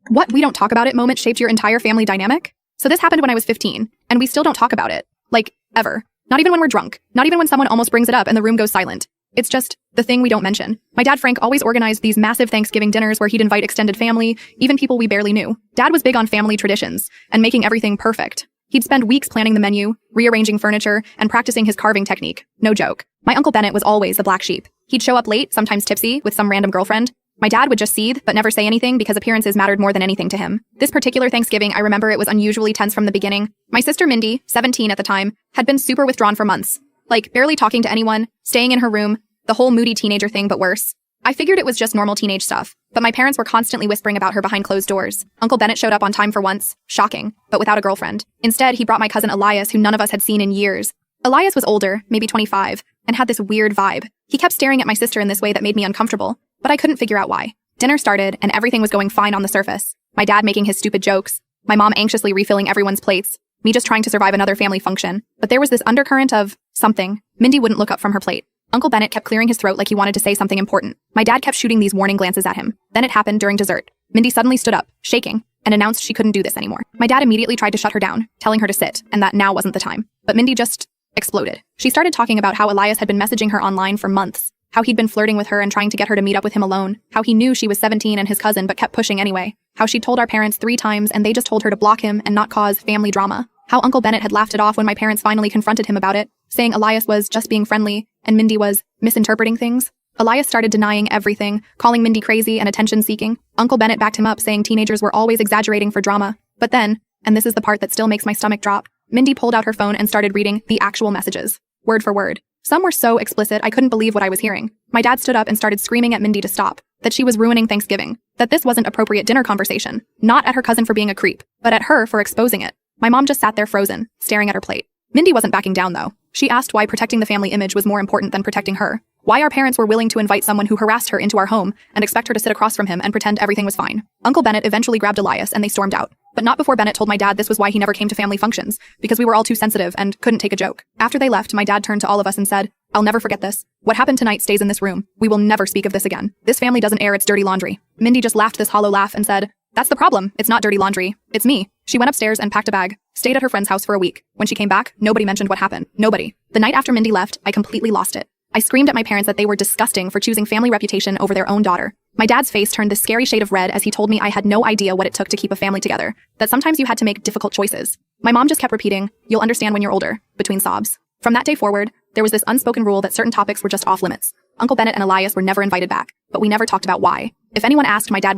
What we don't talk about it moment shaped your entire family dynamic? So this happened when I was 15, and we still don't talk about it. Like, ever. Not even when we're drunk. Not even when someone almost brings it up and the room goes silent. It's just the thing we don't mention. My dad Frank always organized these massive Thanksgiving dinners where he'd invite extended family, even people we barely knew. Dad was big on family traditions and making everything perfect. He'd spend weeks planning the menu, rearranging furniture, and practicing his carving technique. No joke. My Uncle Bennett was always the black sheep. He'd show up late, sometimes tipsy, with some random girlfriend. My dad would just seethe, but never say anything because appearances mattered more than anything to him. This particular Thanksgiving, I remember it was unusually tense from the beginning. My sister Mindy, 17 at the time, had been super withdrawn for months. Like, barely talking to anyone, staying in her room, the whole moody teenager thing, but worse. I figured it was just normal teenage stuff, but my parents were constantly whispering about her behind closed doors. Uncle Bennett showed up on time for once. Shocking, but without a girlfriend. Instead, he brought my cousin Elias, who none of us had seen in years. Elias was older, maybe 25, and had this weird vibe. He kept staring at my sister in this way that made me uncomfortable, but I couldn't figure out why. Dinner started, and everything was going fine on the surface. My dad making his stupid jokes, my mom anxiously refilling everyone's plates, me just trying to survive another family function. But there was this undercurrent of something. Mindy wouldn't look up from her plate. Uncle Bennett kept clearing his throat like he wanted to say something important. My dad kept shooting these warning glances at him. Then it happened during dessert. Mindy suddenly stood up, shaking, and announced she couldn't do this anymore. My dad immediately tried to shut her down, telling her to sit, and that now wasn't the time. But Mindy just exploded. She started talking about how Elias had been messaging her online for months, how he'd been flirting with her and trying to get her to meet up with him alone, how he knew she was 17 and his cousin but kept pushing anyway, how she'd told our parents 3 times and they just told her to block him and not cause family drama, how Uncle Bennett had laughed it off when my parents finally confronted him about it, saying Elias was just being friendly and Mindy was misinterpreting things. Elias started denying everything, calling Mindy crazy and attention-seeking. Uncle Bennett backed him up, saying teenagers were always exaggerating for drama. But then, and this is the part that still makes my stomach drop, Mindy pulled out her phone and started reading the actual messages, word for word. Some were so explicit I couldn't believe what I was hearing. My dad stood up and started screaming at Mindy to stop, that she was ruining Thanksgiving, that this wasn't appropriate dinner conversation, not at her cousin for being a creep, but at her for exposing it. My mom just sat there frozen, staring at her plate. Mindy wasn't backing down though. She asked why protecting the family image was more important than protecting her. Why our parents were willing to invite someone who harassed her into our home and expect her to sit across from him and pretend everything was fine. Uncle Bennett eventually grabbed Elias and they stormed out. But not before Bennett told my dad this was why he never came to family functions, because we were all too sensitive and couldn't take a joke. After they left, my dad turned to all of us and said, "I'll never forget this. What happened tonight stays in this room. We will never speak of this again. This family doesn't air its dirty laundry." Mindy just laughed this hollow laugh and said, "That's the problem. It's not dirty laundry. It's me." She went upstairs and packed a bag, stayed at her friend's house for a week. When she came back, nobody mentioned what happened. Nobody. The night after Mindy left, I completely lost it. I screamed at my parents that they were disgusting for choosing family reputation over their own daughter. My dad's face turned this scary shade of red as he told me I had no idea what it took to keep a family together, that sometimes you had to make difficult choices. My mom just kept repeating, "You'll understand when you're older," between sobs. From that day forward, there was this unspoken rule that certain topics were just off limits. Uncle Bennett and Elias were never invited back, but we never talked about why. If anyone asked, my dad would